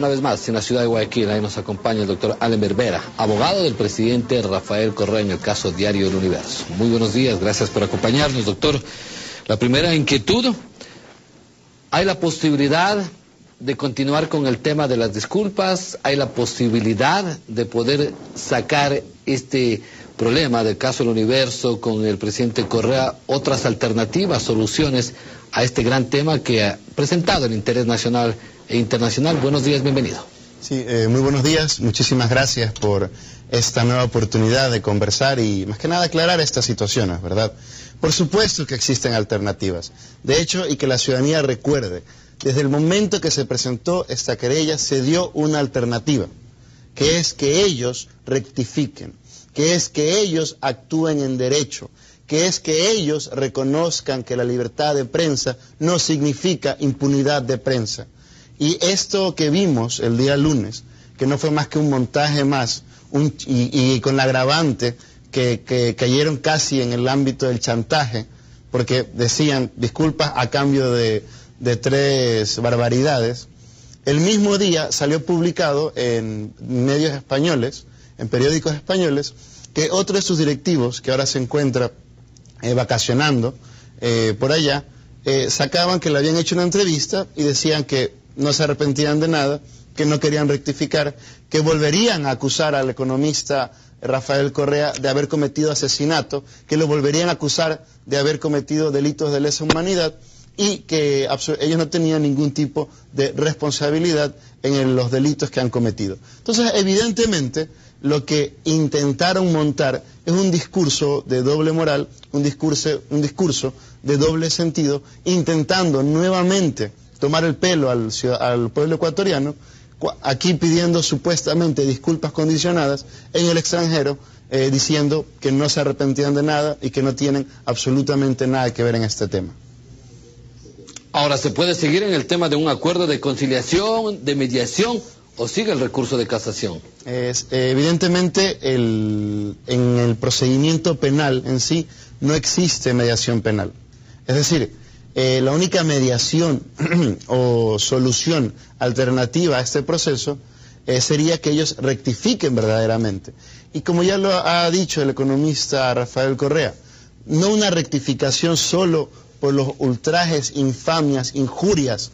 Una vez más, en la ciudad de Guayaquil, ahí nos acompaña el doctor Allen Berbera, abogado del presidente Rafael Correa en el caso Diario del Universo. Muy buenos días, gracias por acompañarnos, doctor. La primera inquietud, ¿hay la posibilidad de continuar con el tema de las disculpas? ¿Hay la posibilidad de poder sacar este problema del caso del Universo con el presidente Correa, otras alternativas, soluciones a este gran tema que ha presentado el interés nacional e internacional? Buenos días, bienvenido. Sí, muy buenos días, muchísimas gracias por esta nueva oportunidad de conversar y más que nada aclarar estas situaciones, ¿verdad? Por supuesto que existen alternativas, de hecho, y que la ciudadanía recuerde, desde el momento que se presentó esta querella se dio una alternativa, que es que ellos rectifiquen, que es que ellos actúen en derecho, que es que ellos reconozcan que la libertad de prensa no significa impunidad de prensa. Y esto que vimos el día lunes, que no fue más que un montaje más, y con la agravante que cayeron casi en el ámbito del chantaje, porque decían disculpas a cambio de 3 barbaridades, el mismo día salió publicado en medios españoles, en periódicos españoles, que otro de sus directivos, que ahora se encuentra vacacionando por allá, sacaban que le habían hecho una entrevista y decían que no se arrepentían de nada, que no querían rectificar, que volverían a acusar al economista Rafael Correa de haber cometido asesinato, que lo volverían a acusar de haber cometido delitos de lesa humanidad y que ellos no tenían ningún tipo de responsabilidad en los delitos que han cometido. Entonces, evidentemente, lo que intentaron montar es un discurso de doble moral, un discurso de doble sentido, intentando nuevamente tomar el pelo al pueblo ecuatoriano, aquí pidiendo supuestamente disculpas condicionadas, en el extranjero diciendo que no se arrepentían de nada y que no tienen absolutamente nada que ver en este tema. Ahora, ¿se puede seguir en el tema de un acuerdo de conciliación, de mediación, o sigue el recurso de casación? Evidentemente, en el procedimiento penal en sí no existe mediación penal. Es decir, la única mediación o solución alternativa a este proceso sería que ellos rectifiquen verdaderamente. Y como ya lo ha dicho el economista Rafael Correa, no una rectificación solo por los ultrajes, infamias, injurias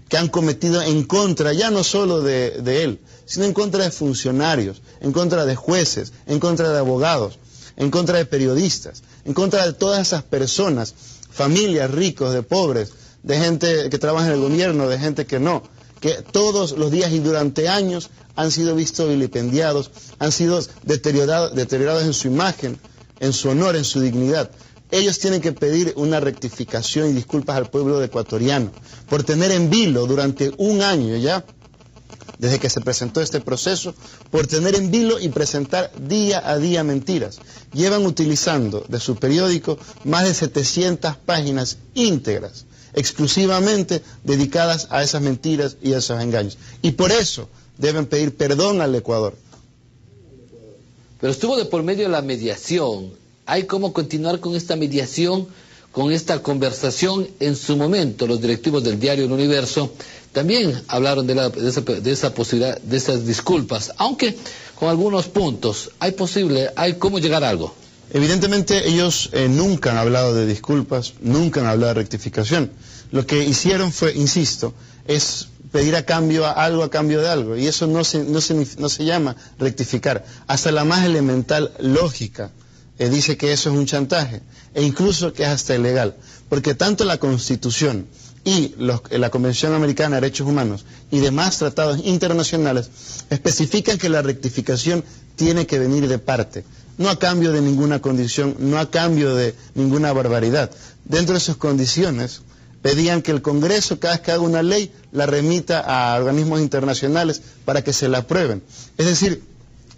que han cometido en contra, ya no solo de él, sino en contra de funcionarios, en contra de jueces, en contra de abogados, en contra de periodistas, en contra de todas esas personas, familias, ricos, de pobres, de gente que trabaja en el gobierno, de gente que no, que todos los días y durante años han sido vistos vilipendiados, han sido deteriorados en su imagen, en su honor, en su dignidad. Ellos tienen que pedir una rectificación y disculpas al pueblo ecuatoriano por tener en vilo durante un año ya, desde que se presentó este proceso, por tener en vilo y presentar día a día mentiras. Llevan utilizando de su periódico más de 700 páginas íntegras, exclusivamente dedicadas a esas mentiras y a esos engaños. Y por eso deben pedir perdón al Ecuador. Pero estuvo de por medio la mediación. ¿Hay cómo continuar con esta mediación, con esta conversación? En su momento, los directivos del Diario El Universo también hablaron de esa posibilidad, de esas disculpas, aunque con algunos puntos. ¿Hay cómo llegar a algo? Evidentemente ellos nunca han hablado de disculpas, nunca han hablado de rectificación. Lo que hicieron fue, insisto, es pedir a cambio de algo, y eso no se llama rectificar. Hasta la más elemental lógica dice que eso es un chantaje, e incluso que es hasta ilegal, porque tanto la Constitución y la Convención Americana de Derechos Humanos y demás tratados internacionales especifican que la rectificación tiene que venir de parte, no a cambio de ninguna condición, no a cambio de ninguna barbaridad. Dentro de sus condiciones pedían que el Congreso, cada vez que haga una ley, la remita a organismos internacionales para que se la aprueben. Es decir,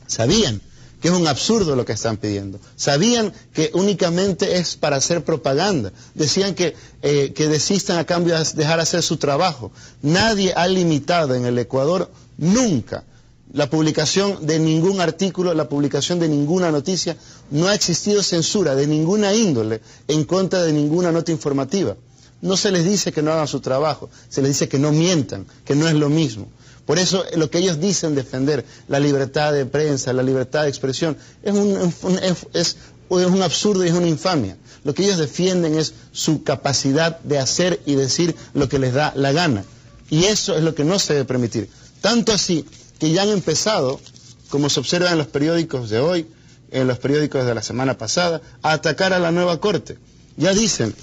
sabían que es un absurdo lo que están pidiendo. Sabían que únicamente es para hacer propaganda. Decían que desistan a cambio de dejar hacer su trabajo. Nadie ha limitado en el Ecuador nunca la publicación de ningún artículo, la publicación de ninguna noticia. No ha existido censura de ninguna índole en contra de ninguna nota informativa. No se les dice que no hagan su trabajo, se les dice que no mientan, que no es lo mismo. Por eso lo que ellos dicen defender, la libertad de prensa, la libertad de expresión, es un absurdo y es una infamia. Lo que ellos defienden es su capacidad de hacer y decir lo que les da la gana. Y eso es lo que no se debe permitir. Tanto así que ya han empezado, como se observa en los periódicos de hoy, en los periódicos de la semana pasada, a atacar a la nueva Corte. Ya dicen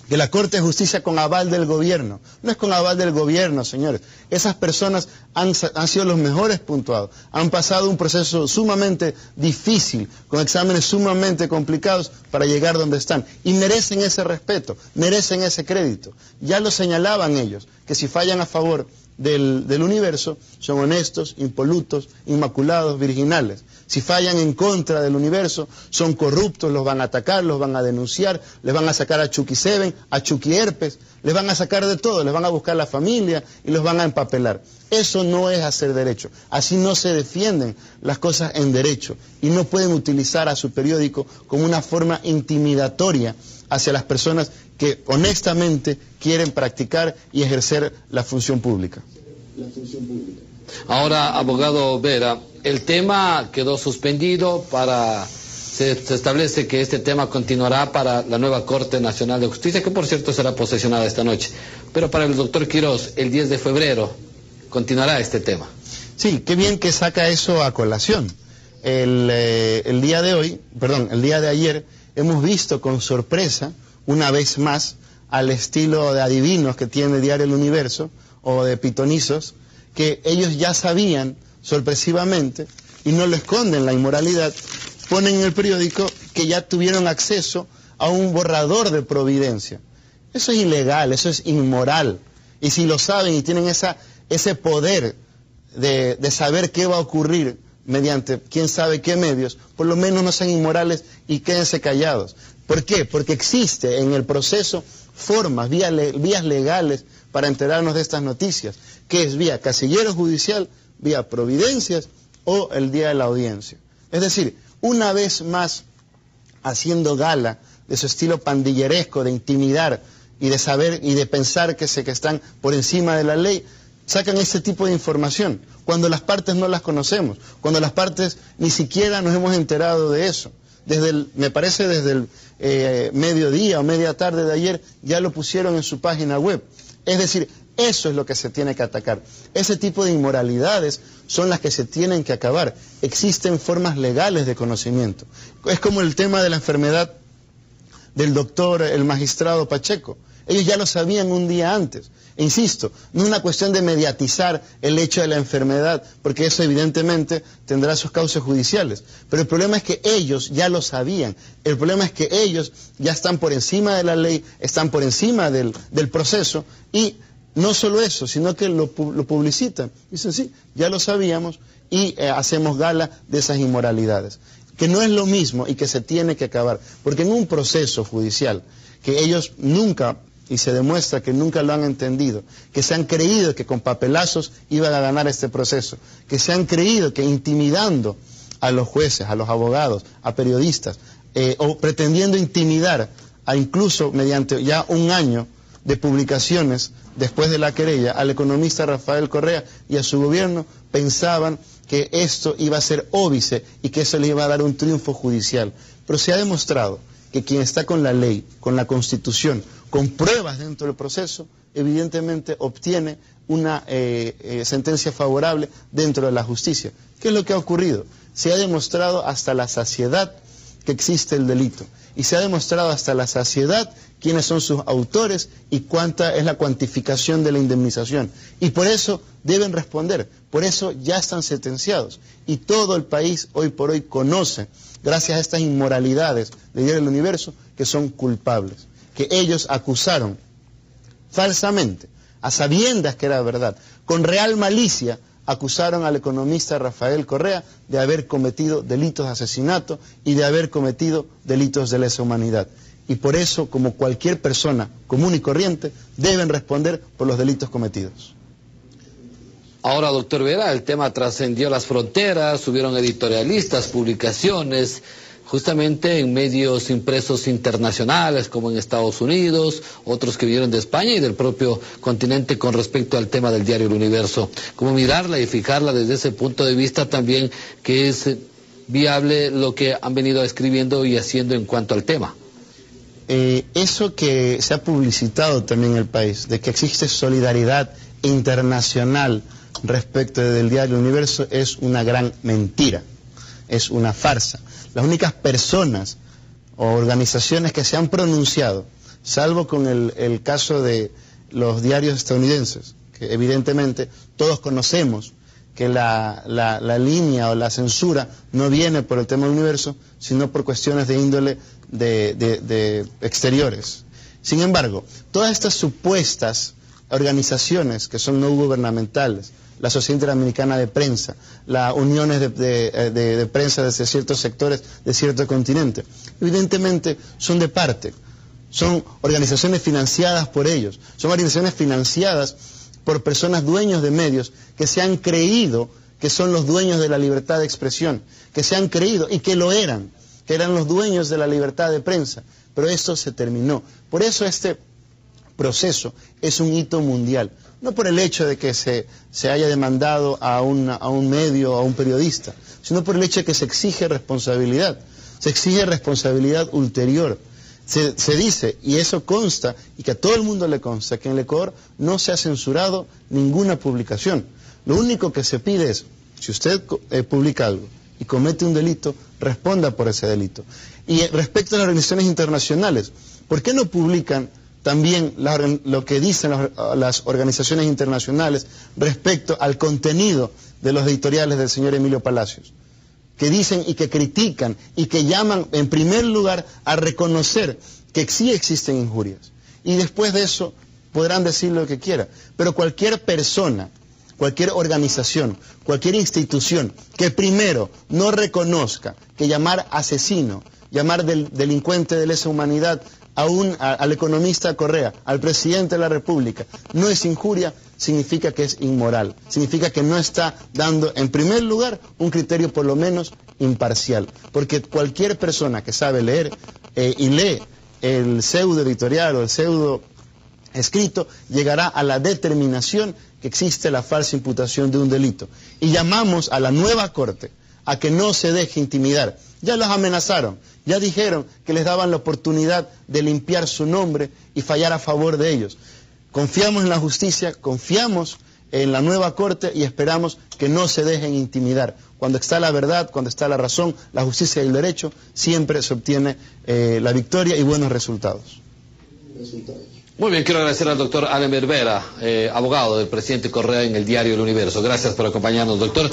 que la Corte de Justicia con aval del gobierno. No es con aval del gobierno, señores. Esas personas han sido los mejores puntuados. Han pasado un proceso sumamente difícil, con exámenes sumamente complicados para llegar donde están. Y merecen ese respeto, merecen ese crédito. Ya lo señalaban ellos, que si fallan a favor del universo, son honestos, impolutos, inmaculados, virginales. Si fallan en contra del universo, son corruptos, los van a atacar, los van a denunciar, les van a sacar a Chucky Seven, a Chucky Herpes, les van a sacar de todo, les van a buscar la familia y los van a empapelar. Eso no es hacer derecho. Así no se defienden las cosas en derecho. Y no pueden utilizar a su periódico como una forma intimidatoria hacia las personas que honestamente quieren practicar y ejercer la función pública. Ahora, abogado Vera, el tema quedó suspendido se establece que este tema continuará para la nueva Corte Nacional de Justicia, que por cierto será posesionada esta noche. Pero para el doctor Quiroz, el 10 de febrero continuará este tema. Sí, qué bien que saca eso a colación. El día de ayer, hemos visto con sorpresa, una vez más, al estilo de adivinos que tiene Diario El Universo, o de pitonizos, que ellos ya sabían sorpresivamente, y no lo esconden la inmoralidad, ponen en el periódico que ya tuvieron acceso a un borrador de providencia. Eso es ilegal, eso es inmoral. Y si lo saben y tienen ese poder de saber qué va a ocurrir mediante quién sabe qué medios, por lo menos no sean inmorales y quédense callados. ¿Por qué? Porque existe en el proceso formas, vías legales para enterarnos de estas noticias, que es vía casillero judicial, vía providencias o el día de la audiencia. Es decir, una vez más, haciendo gala de su estilo pandilleresco, de intimidar y de saber y de pensar que están por encima de la ley, sacan este tipo de información, cuando las partes no las conocemos, cuando las partes ni siquiera nos hemos enterado de eso. Me parece desde el mediodía o media tarde de ayer ya lo pusieron en su página web. Es decir, eso es lo que se tiene que atacar. Ese tipo de inmoralidades son las que se tienen que acabar. Existen formas legales de conocimiento. Es como el tema de la enfermedad del doctor, el magistrado Pacheco. Ellos ya lo sabían un día antes. E insisto, no es una cuestión de mediatizar el hecho de la enfermedad, porque eso evidentemente tendrá sus causas judiciales. Pero el problema es que ellos ya lo sabían. El problema es que ellos ya están por encima de la ley, están por encima del proceso, y no solo eso, sino que lo publicitan. Dicen, sí, ya lo sabíamos, y hacemos gala de esas inmoralidades. Que no es lo mismo y que se tiene que acabar. Porque en un proceso judicial, que ellos nunca, y se demuestra que nunca lo han entendido, que se han creído que con papelazos iban a ganar este proceso, que se han creído que intimidando a los jueces, a los abogados, a periodistas, o pretendiendo intimidar a incluso mediante ya un año de publicaciones después de la querella al economista Rafael Correa y a su gobierno, pensaban que esto iba a ser óbice y que eso le iba a dar un triunfo judicial. Pero se ha demostrado que quien está con la ley, con la Constitución, con pruebas dentro del proceso, evidentemente obtiene una sentencia favorable dentro de la justicia. ¿Qué es lo que ha ocurrido? Se ha demostrado hasta la saciedad que existe el delito. Y se ha demostrado hasta la saciedad quiénes son sus autores y cuánta es la cuantificación de la indemnización. Y por eso deben responder, por eso ya están sentenciados. Y todo el país hoy por hoy conoce, gracias a estas inmoralidades de Diario del Universo, que son culpables. Que ellos acusaron falsamente, a sabiendas que era verdad, con real malicia, acusaron al economista Rafael Correa de haber cometido delitos de asesinato y de haber cometido delitos de lesa humanidad. Y por eso, como cualquier persona común y corriente, deben responder por los delitos cometidos. Ahora, doctor Vera, el tema trascendió las fronteras, hubieron editorialistas, publicaciones, justamente en medios impresos internacionales como en Estados Unidos, otros que vinieron de España y del propio continente con respecto al tema del diario El Universo. ¿Cómo mirarla y fijarla desde ese punto de vista también que es viable lo que han venido escribiendo y haciendo en cuanto al tema? Eso que se ha publicitado también en el país, de que existe solidaridad internacional respecto del diario El Universo, es una gran mentira, es una farsa. Las únicas personas o organizaciones que se han pronunciado, salvo con el caso de los diarios estadounidenses, que evidentemente todos conocemos que la línea o la censura no viene por el tema del universo, sino por cuestiones de índole de exteriores. Sin embargo, todas estas supuestas organizaciones que son no gubernamentales, la Sociedad Interamericana de Prensa, las uniones de prensa desde ciertos sectores de cierto continente, evidentemente son de parte, son organizaciones financiadas por ellos, son organizaciones financiadas por personas dueños de medios que se han creído que son los dueños de la libertad de expresión, que se han creído y que lo eran, que eran los dueños de la libertad de prensa, pero esto se terminó. Por eso este proceso es un hito mundial, no por el hecho de que se haya demandado a un medio, a un periodista, sino por el hecho de que se exige responsabilidad ulterior. Se dice, y eso consta, y que a todo el mundo le consta, que en el Ecuador no se ha censurado ninguna publicación. Lo único que se pide es, si usted publica algo y comete un delito, responda por ese delito. Y respecto a las organizaciones internacionales, ¿por qué no publican también lo que dicen las organizaciones internacionales respecto al contenido de los editoriales del señor Emilio Palacios? Que dicen y que critican y que llaman en primer lugar a reconocer que sí existen injurias. Y después de eso podrán decir lo que quieran. Pero cualquier persona, cualquier organización, cualquier institución que primero no reconozca que llamar asesino, llamar delincuente de lesa humanidad al economista Correa, al presidente de la República, no es injuria, significa que es inmoral, significa que no está dando en primer lugar un criterio por lo menos imparcial, porque cualquier persona que sabe leer y lee el pseudo editorial o el pseudo escrito llegará a la determinación que existe la falsa imputación de un delito. Y llamamos a la nueva Corte a que no se deje intimidar. Ya los amenazaron, ya dijeron que les daban la oportunidad de limpiar su nombre y fallar a favor de ellos. Confiamos en la justicia, confiamos en la nueva Corte y esperamos que no se dejen intimidar. Cuando está la verdad, cuando está la razón, la justicia y el derecho, siempre se obtiene la victoria y buenos resultados. Muy bien, quiero agradecer al doctor Alemer Vera, abogado del presidente Correa en el diario El Universo. Gracias por acompañarnos, doctor.